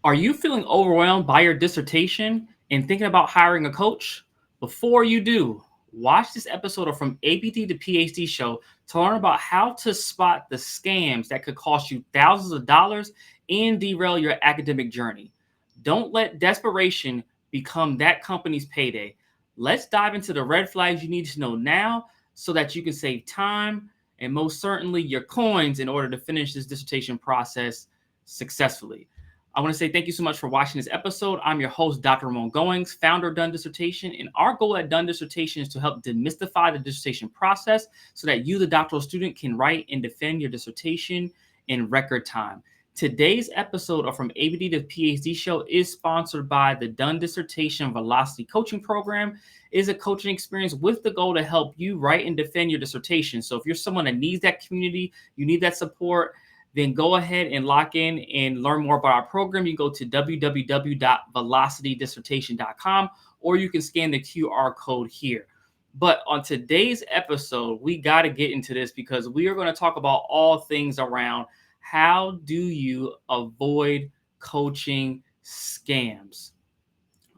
Are you feeling overwhelmed by your dissertation and thinking about hiring a coach? Before you do, watch this episode of From ABD to PhD show to learn about how to spot the scams that could cost you thousands of dollars and derail your academic journey. Don't let desperation become that company's payday. Let's dive into the red flags you need to know now so that you can save time and most certainly your coins in order to finish this dissertation process successfully. I want to say thank you so much for watching this episode. I'm your host, Dr. Ramon Goings, founder of Done Dissertation, and our goal at Done Dissertation is to help demystify the dissertation process so that you, the doctoral student, can write and defend your dissertation in record time. Today's episode of From ABD to PhD show is sponsored by the Done Dissertation Velocity Coaching Program. It is a coaching experience with the goal to help you write and defend your dissertation. So if you're someone that needs that community, you need that support, then go ahead and lock in and learn more about our program. You go to www.velocitydissertation.com, or you can scan the QR code here. But on today's episode, we got to get into this because we are going to talk about all things around how do you avoid coaching scams.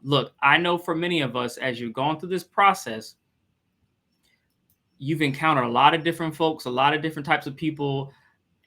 Look, I know for many of us, as you've gone through this process, you've encountered a lot of different folks, a lot of different types of people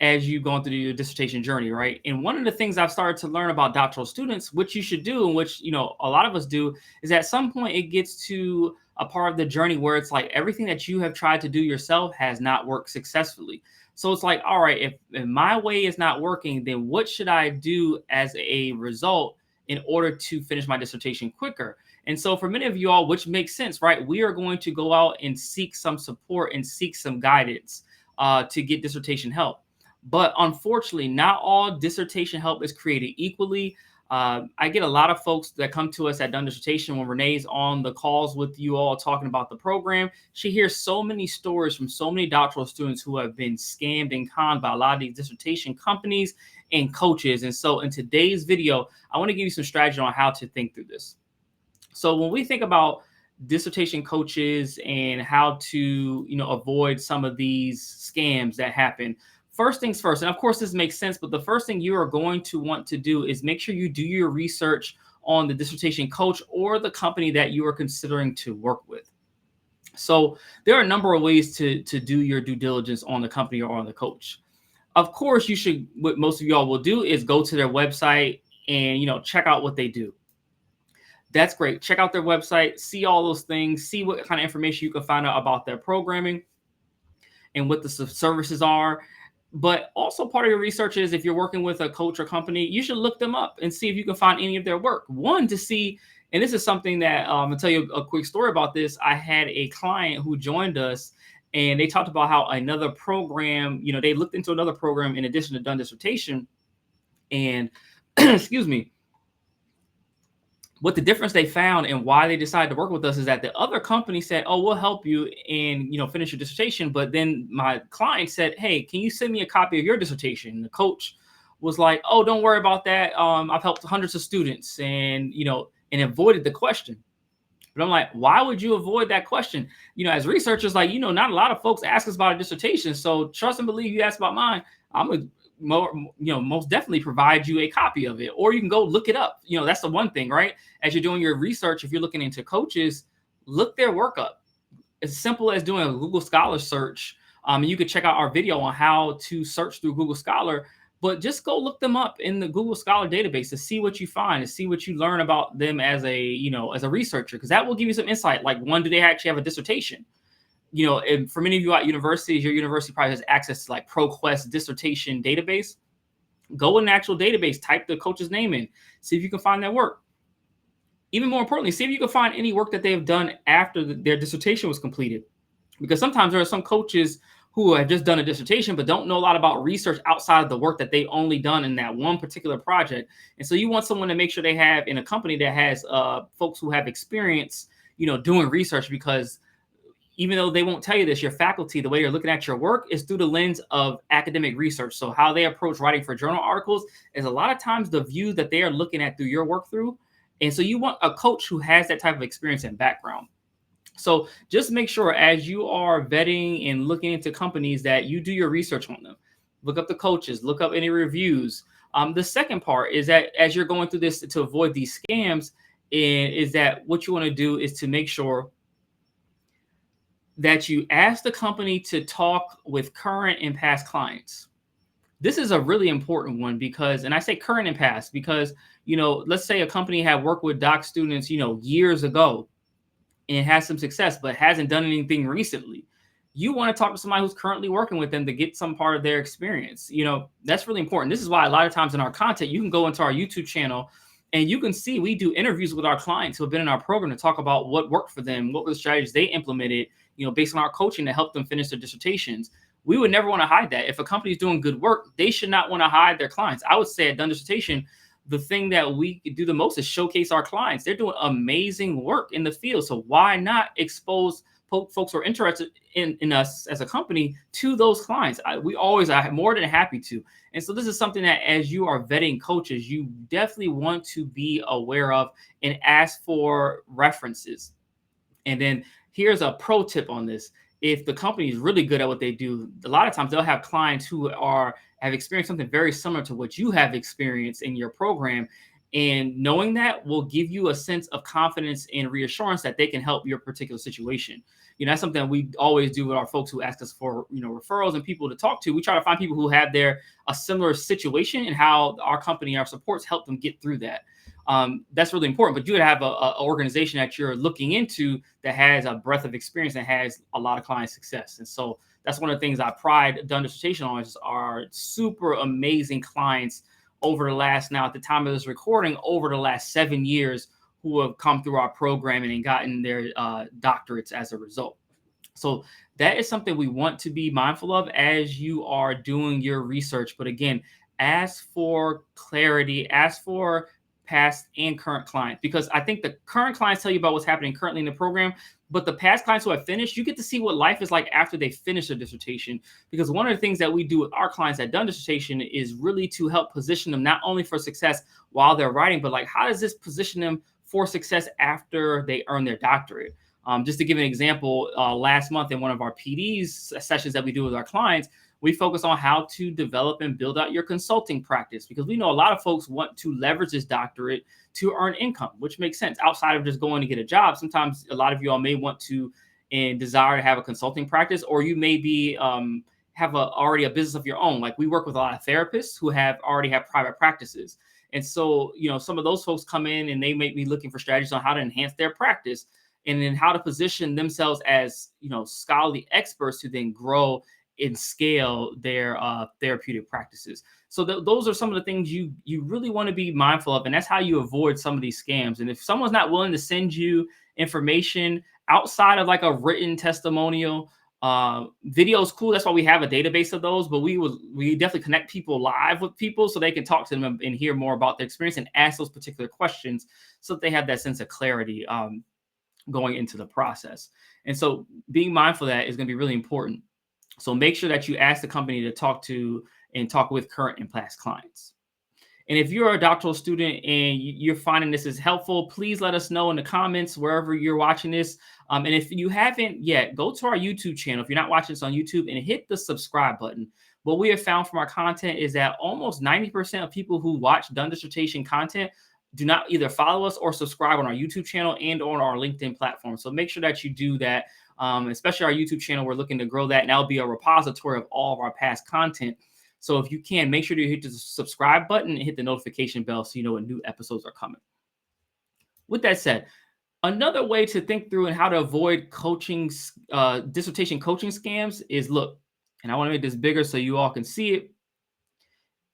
as you've gone through your dissertation journey, right? And one of the things I've started to learn about doctoral students, which you should do, and which, a lot of us do, is at some point it gets to a part of the journey where it's like everything that you have tried to do yourself has not worked successfully. So it's like, all right, if my way is not working, then what should I do as a result in order to finish my dissertation quicker? And so for many of you all, which makes sense, right? We are going to go out and seek some support and seek some guidance to get dissertation help. But unfortunately, not all dissertation help is created equally. I get a lot of folks that come to us at Done Dissertation when Renee's on the calls with you all talking about the program. She hears so many stories from so many doctoral students who have been scammed and conned by a lot of these dissertation companies and coaches. And so in today's video, I want to give you some strategy on how to think through this. So when we think about dissertation coaches and how to, avoid some of these scams that happen, first things first, and of course this makes sense, but the first thing you are going to want to do is make sure you do your research on the dissertation coach or the company that you are considering to work with. So there are a number of ways to do your due diligence on the company or on the coach. Of course, what most of y'all will do is go to their website and, check out what they do. That's great. Check out their website, see all those things, see what kind of information you can find out about their programming and what the services are. But also part of your research is if you're working with a coach or company, you should look them up and see if you can find any of their work. One, to see, and this is something that I'll tell you a quick story about this. I had a client who joined us and they talked about how another program, they looked into another program in addition to Done Dissertation. And excuse me, what the difference they found and why they decided to work with us is that the other company said, oh, we'll help you and, finish your dissertation. But then my client said, hey, can you send me a copy of your dissertation? And the coach was like, oh, don't worry about that. I've helped hundreds of students and avoided the question. But I'm like, why would you avoid that question? As researchers, not a lot of folks ask us about a dissertation. So trust and believe you ask about mine. I'm a most definitely provide you a copy of it, or you can go look it up. That's the one thing, right? As you're doing your research, if you're looking into coaches, look their work up. As simple as doing a Google Scholar search. You could check out our video on how to search through Google Scholar, but just go look them up in the Google Scholar database to see what you find, to see what you learn about them as a, as a researcher, because that will give you some insight. Like, one, do they actually have a dissertation? And for many of you at universities, your university probably has access to like ProQuest dissertation database. Go in the actual database, type the coach's name in, see if you can find their work. Even more importantly, see if you can find any work that they have done after their dissertation was completed. Because sometimes there are some coaches who have just done a dissertation but don't know a lot about research outside of the work that they've only done in that one particular project. And so you want someone to make sure they have in a company that has folks who have experience, doing research, because even though they won't tell you this, your faculty, the way you're looking at your work is through the lens of academic research. So how they approach writing for journal articles is a lot of times the view that they are looking at through your work through. And so you want a coach who has that type of experience and background. So just make sure as you are vetting and looking into companies that you do your research on them. Look up the coaches, look up any reviews. The second part is that as you're going through this to avoid these scams, is that what you want to do is to make sure that you ask the company to talk with current and past clients. This is a really important one because, and I say current and past because, let's say a company had worked with doc students, years ago and has some success, but hasn't done anything recently. You want to talk to somebody who's currently working with them to get some part of their experience. That's really important. This is why a lot of times in our content, you can go into our YouTube channel and you can see we do interviews with our clients who have been in our program to talk about what worked for them, what were the strategies they implemented, based on our coaching to help them finish their dissertations. We would never want to hide that. If a company is doing good work, they should not want to hide their clients. I would say at Done Dissertation, the thing that we do the most is showcase our clients. They're doing amazing work in the field. So why not expose folks who are interested in us as a company to those clients? We always are more than happy to. And so this is something that as you are vetting coaches, you definitely want to be aware of and ask for references. And then here's a pro tip on this. If the company is really good at what they do, a lot of times they'll have clients who have experienced something very similar to what you have experienced in your program. And knowing that will give you a sense of confidence and reassurance that they can help your particular situation. That's something we always do with our folks who ask us for, referrals and people to talk to. We try to find people who have a similar situation and how our company, our supports help them get through that. That's really important, but you would have a organization that you're looking into that has a breadth of experience and has a lot of client success. And so that's one of the things I pride Done Dissertation on is our super amazing clients over the last, now at the time of this recording, over the last 7 years who have come through our program and gotten their doctorates as a result. So that is something we want to be mindful of as you are doing your research. But again, ask for clarity, ask for past and current clients, because I think the current clients tell you about what's happening currently in the program, but the past clients who have finished, you get to see what life is like after they finish their dissertation. Because one of the things that we do with our clients at Done Dissertation is really to help position them not only for success while they're writing, but like how does this position them for success after they earn their doctorate? Just to give an example, last month in one of our PDs sessions that we do with our clients, we focus on how to develop and build out your consulting practice, because we know a lot of folks want to leverage this doctorate to earn income, which makes sense outside of just going to get a job. Sometimes a lot of you all may want to and desire to have a consulting practice, or you may be have already a business of your own. Like we work with a lot of therapists who already have private practices. And so, some of those folks come in and they may be looking for strategies on how to enhance their practice and then how to position themselves as, scholarly experts to then grow and scale their therapeutic practices. So those are some of the things you really want to be mindful of. And that's how you avoid some of these scams. And if someone's not willing to send you information outside of like a written testimonial, video is cool. That's why we have a database of those, but we definitely connect people live with people so they can talk to them and hear more about their experience and ask those particular questions so that they have that sense of clarity going into the process. And so being mindful of that is going to be really important. So make sure that you ask the company to talk with current and past clients. And if you're a doctoral student and you're finding this is helpful, please let us know in the comments wherever you're watching this. And if you haven't yet, go to our YouTube channel if you're not watching this on YouTube and hit the subscribe button. What we have found from our content is that almost 90% of people who watch Done Dissertation content do not either follow us or subscribe on our YouTube channel and on our LinkedIn platform. So make sure that you do that. Especially our YouTube channel, we're looking to grow that, and that'll be a repository of all of our past content. So if you can, make sure to hit the subscribe button and hit the notification bell so you know when new episodes are coming. With that said, another way to think through and how to avoid dissertation coaching scams is look, and I want to make this bigger so you all can see it.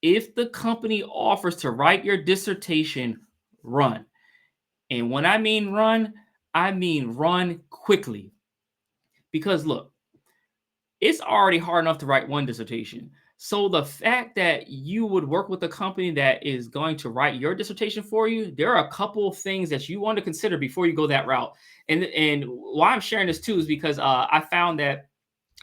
If the company offers to write your dissertation, run. And when I mean run quickly. Because look, it's already hard enough to write one dissertation. So the fact that you would work with a company that is going to write your dissertation for you, there are a couple of things that you want to consider before you go that route. And why I'm sharing this too is because I found that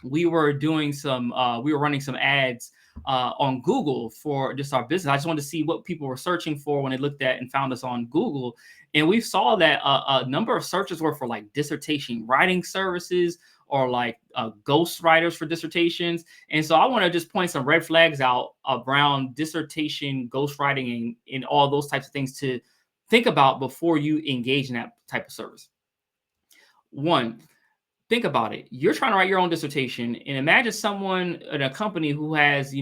we were running some ads on Google for just our business. I just wanted to see what people were searching for when they looked at and found us on Google. And we saw that a number of searches were for like dissertation writing services or like ghost writers for dissertations. And so I want to just point some red flags out around dissertation, ghostwriting, and all those types of things to think about before you engage in that type of service. One, think about it. You're trying to write your own dissertation, and imagine someone in a company who has,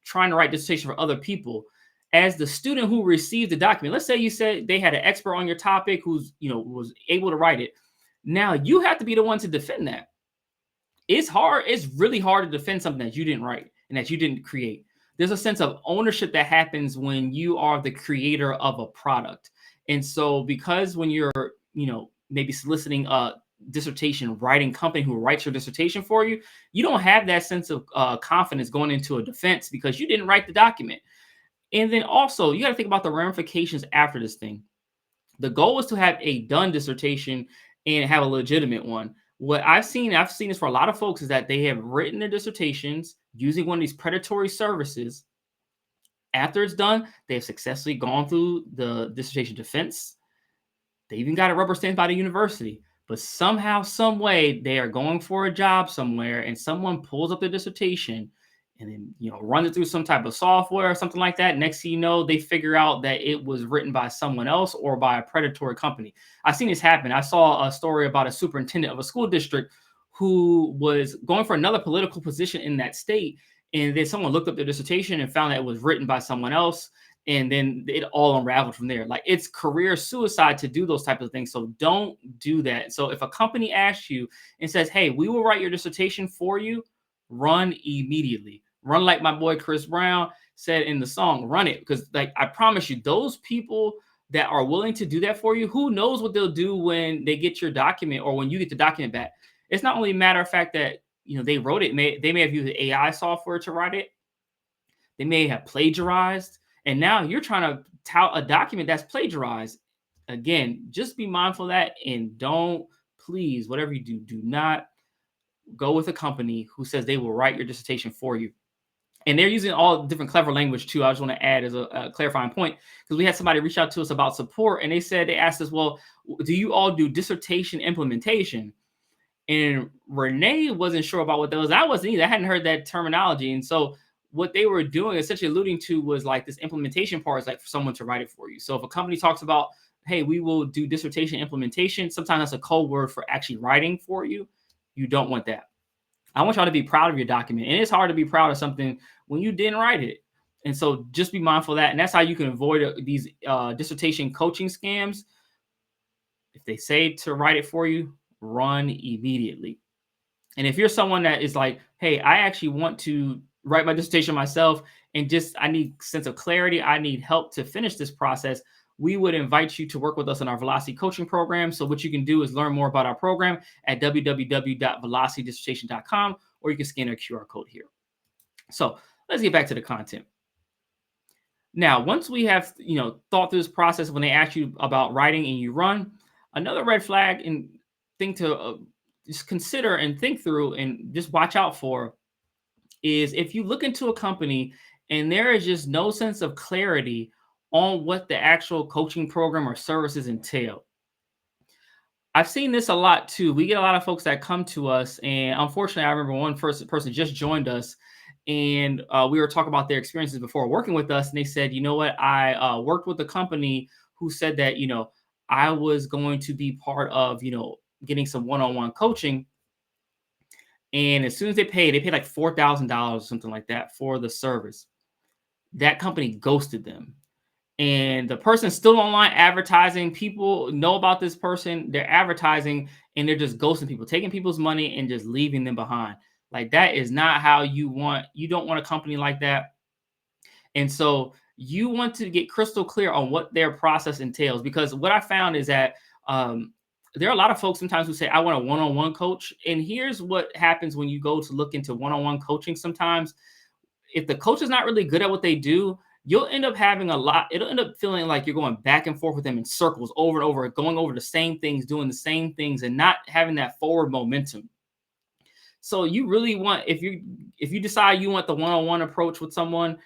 trying to write dissertation for other people. As the student who received the document, let's say you said they had an expert on your topic who's, was able to write it. Now you have to be the one to defend that. It's hard. It's really hard to defend something that you didn't write and that you didn't create. There's a sense of ownership that happens when you are the creator of a product. And so because when you're, maybe soliciting a dissertation writing company who writes your dissertation for you, you don't have that sense of confidence going into a defense because you didn't write the document. And then also you got to think about the ramifications after this thing. The goal is to have a done dissertation and have a legitimate one. What I've seen this for a lot of folks, is that they have written their dissertations using one of these predatory services. After it's done, they have successfully gone through the dissertation defense. They even got a rubber stamp by the university. But somehow, some way, they are going for a job somewhere, and someone pulls up their dissertation and then, runs it through some type of software or something like that. Next thing you know, they figure out that it was written by someone else or by a predatory company. I've seen this happen. I saw a story about a superintendent of a school district who was going for another political position in that state. And then someone looked up their dissertation and found that it was written by someone else. And then it all unraveled from there. Like, it's career suicide to do those types of things. So don't do that. So if a company asks you and says, hey, we will write your dissertation for you, run immediately. Run like my boy Chris Brown said in the song, run it. Because I promise you, those people that are willing to do that for you, who knows what they'll do when they get your document or when you get the document back. It's not only a matter of fact that, they wrote it. They may have used AI software to write it. They may have plagiarized. And now you're trying to tout a document that's plagiarized. Again, just be mindful of that, and please, whatever you do not go with a company who says they will write your dissertation for you. And they're using all different clever language too. I just want to add as a clarifying point, because we had somebody reach out to us about support, and they asked us, well, do you all do dissertation implementation? And Renee wasn't sure about what that was. I wasn't either. I hadn't heard that terminology. And so what they were doing, essentially alluding to, was like this implementation part is like for someone to write it for you. So if a company talks about, hey, we will do dissertation implementation, sometimes that's a code word for actually writing for you. You don't want that. I want y'all to be proud of your document. And it's hard to be proud of something when you didn't write it. And so just be mindful of that. And that's how you can avoid these dissertation coaching scams. If they say to write it for you, run immediately. And if you're someone that is like, hey, I actually want to write my dissertation myself and I need sense of clarity, I need help to finish this process, we would invite you to work with us in our Velocity coaching program. So what you can do is learn more about our program at www.velocitydissertation.com, or you can scan our QR code here. So let's get back to the content. Now, once we have, thought through this process, when they ask you about writing and you run, another red flag and thing to just consider and think through and just watch out for is if you look into a company and there is just no sense of clarity on what the actual coaching program or services entail. I've seen this a lot too. We get a lot of folks that come to us, and unfortunately, I remember one person just joined us, and we were talking about their experiences before working with us, and they said, you know what, I worked with a company who said that, I was going to be part of, getting some one-on-one coaching. And as soon as they paid like $4,000 or something like that for the service. That company ghosted them. And the person's still online advertising. People know about this person. They're advertising, and they're just ghosting people, taking people's money and just leaving them behind. Like, that is not how you don't want a company like that. And so you want to get crystal clear on what their process entails, because what I found is that there are a lot of folks sometimes who say, I want a one-on-one coach. And here's what happens when you go to look into one-on-one coaching. Sometimes if the coach is not really good at what they do, you'll end up having it'll end up feeling like you're going back and forth with them in circles over and over, going over the same things, doing the same things, and not having that forward momentum. So you really want, if you decide you want the one-on-one approach with someone,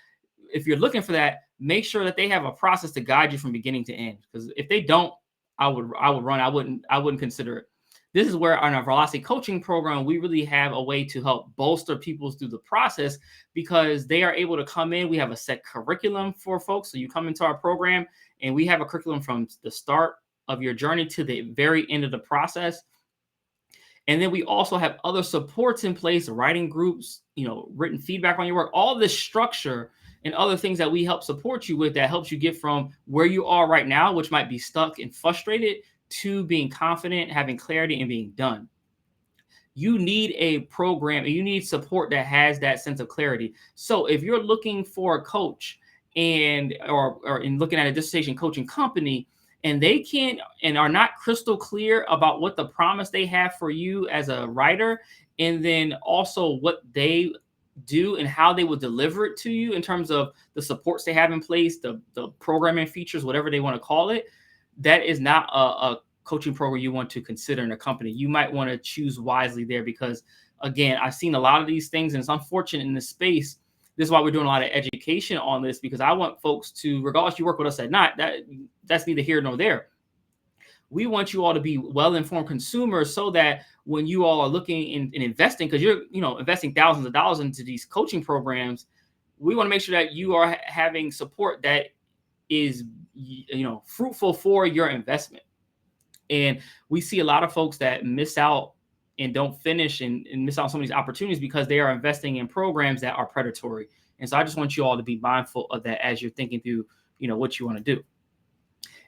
if you're looking for that, make sure that they have a process to guide you from beginning to end. Because if they don't, I would run. I wouldn't consider it. This is where on our velocity coaching program, we really have a way to help bolster people through the process because they are able to come in. We have a set curriculum for folks. So you come into our program and we have a curriculum from the start of your journey to the very end of the process. And then we also have other supports in place, writing groups, written feedback on your work, all this structure and other things that we help support you with that helps you get from where you are right now, which might be stuck and frustrated, to being confident, having clarity, and being done. You need a program and you need support that has that sense of clarity. So if you're looking for a coach or in looking at a dissertation coaching company and they can't and are not crystal clear about what the promise they have for you as a writer, and then also what they do and how they will deliver it to you in terms of the supports they have in place, the programming features, whatever they want to call it, that is not a coaching program you want to consider in a company. You might want to choose wisely there because, again, I've seen a lot of these things and it's unfortunate in this space. This is why we're doing a lot of education on this, because I want folks to, regardless you work with us or not, that's neither here nor there. We want you all to be well-informed consumers so that when you all are looking in investing, because you're investing thousands of dollars into these coaching programs, we want to make sure that you are having support that is fruitful for your investment. And we see a lot of folks that miss out and don't finish and miss out on some of these opportunities because they are investing in programs that are predatory. And so I just want you all to be mindful of that as you're thinking through, what you want to do.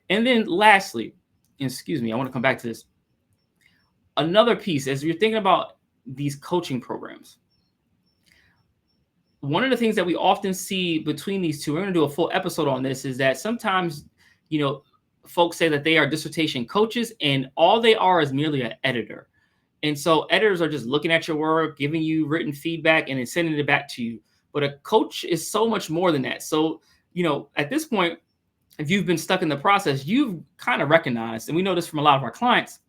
And then lastly, I want to come back to this. Another piece, as you're thinking about these coaching programs, one of the things that we often see between these two, we're going to do a full episode on this, is that sometimes, folks say that they are dissertation coaches and all they are is merely an editor. And so editors are just looking at your work, giving you written feedback and then sending it back to you. But a coach is so much more than that. So, at this point, if you've been stuck in the process, you've kind of recognized, and we know this from a lot of our clients,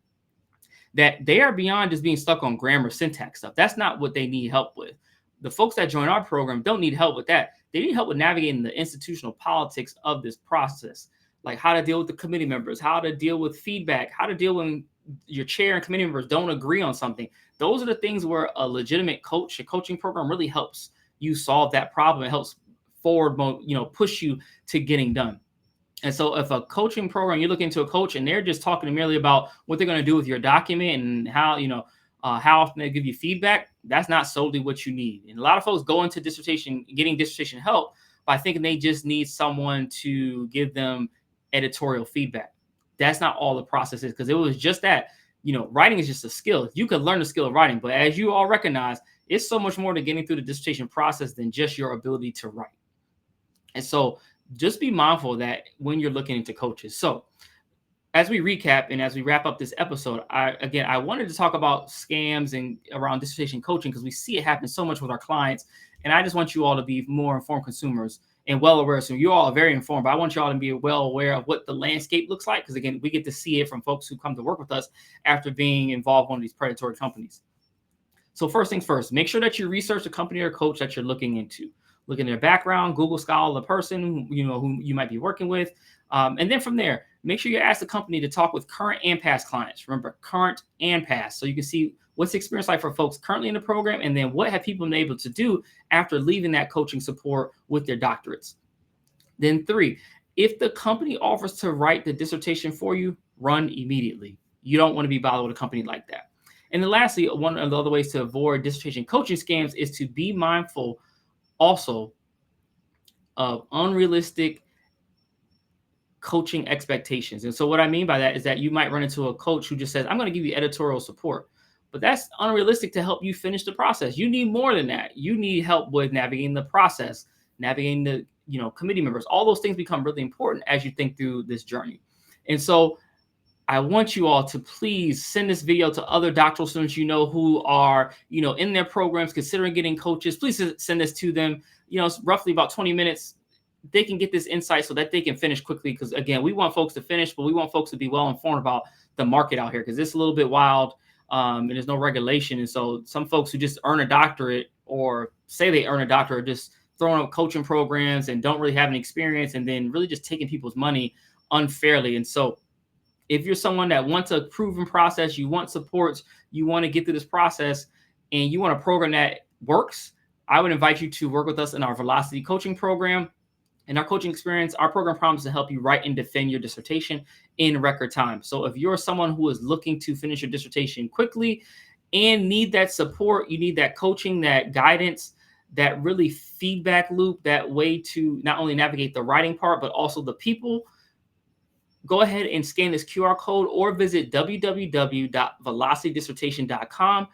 that they are beyond just being stuck on grammar, syntax stuff. That's not what they need help with. The folks that join our program don't need help with that. They need help with navigating the institutional politics of this process, like how to deal with the committee members, how to deal with feedback, how to deal when your chair and committee members don't agree on something. Those are the things where a legitimate coach, a coaching program really helps you solve that problem. It helps push you to getting done. And so if a coaching program, you look into a coach and they're just talking merely about what they're going to do with your document and how often they give you feedback, that's not solely what you need. And a lot of folks go into getting dissertation help by thinking they just need someone to give them editorial feedback. That's not all the process is, because it was just that, writing is just a skill. You could learn the skill of writing, but as you all recognize, it's so much more to getting through the dissertation process than just your ability to write. And so just be mindful that when you're looking into coaches. So as we recap and as we wrap up this episode, I wanted to talk about scams and around dissertation coaching because we see it happen so much with our clients. And I just want you all to be more informed consumers and well aware. So you all are very informed, but I want you all to be well aware of what the landscape looks like. Because again, we get to see it from folks who come to work with us after being involved in one of these predatory companies. So first things first, make sure that you research the company or coach that you're looking into. Look in their background, Google Scholar the person who you might be working with. And then from there, make sure you ask the company to talk with current and past clients. Remember, current and past. So you can see what's the experience like for folks currently in the program, and then what have people been able to do after leaving that coaching support with their doctorates. Then 3, if the company offers to write the dissertation for you, run immediately. You don't want to be bothered with a company like that. And then lastly, one of the other ways to avoid dissertation coaching scams is to be mindful also of unrealistic coaching expectations. And so what I mean by that is that you might run into a coach who just says, I'm going to give you editorial support, but that's unrealistic to help you finish the process. You need more than that. You need help with navigating the process, navigating the, committee members. All those things become really important as you think through this journey. And so I want you all to please send this video to other doctoral students who are, in their programs considering getting coaches. Please send this to them. It's roughly about 20 minutes. They can get this insight so that they can finish quickly. Because again, we want folks to finish, but we want folks to be well informed about the market out here, because it's a little bit wild and there's no regulation. And so some folks who just earn a doctorate or say they earn a doctorate are just throwing up coaching programs and don't really have any experience, and then really just taking people's money unfairly. And so If you're someone that wants a proven process, you want supports, you want to get through this process, and you want a program that works, I would invite you to work with us in our Velocity coaching program. In our coaching experience, our program promises to help you write and defend your dissertation in record time. So if you're someone who is looking to finish your dissertation quickly and need that support, you need that coaching, that guidance, that really feedback loop, that way to not only navigate the writing part, but also the people, go ahead and scan this QR code or visit www.velocitydissertation.com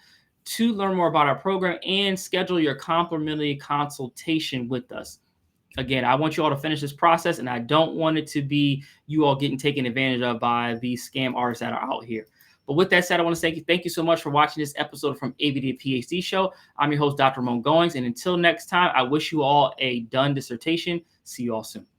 to learn more about our program and schedule your complimentary consultation with us. Again, I want you all to finish this process, and I don't want it to be you all getting taken advantage of by these scam artists that are out here. But with that said, I want to thank you so much for watching this episode from ABD PhD Show. I'm your host, Dr. Ramon Goings, and until next time, I wish you all a done dissertation. See you all soon.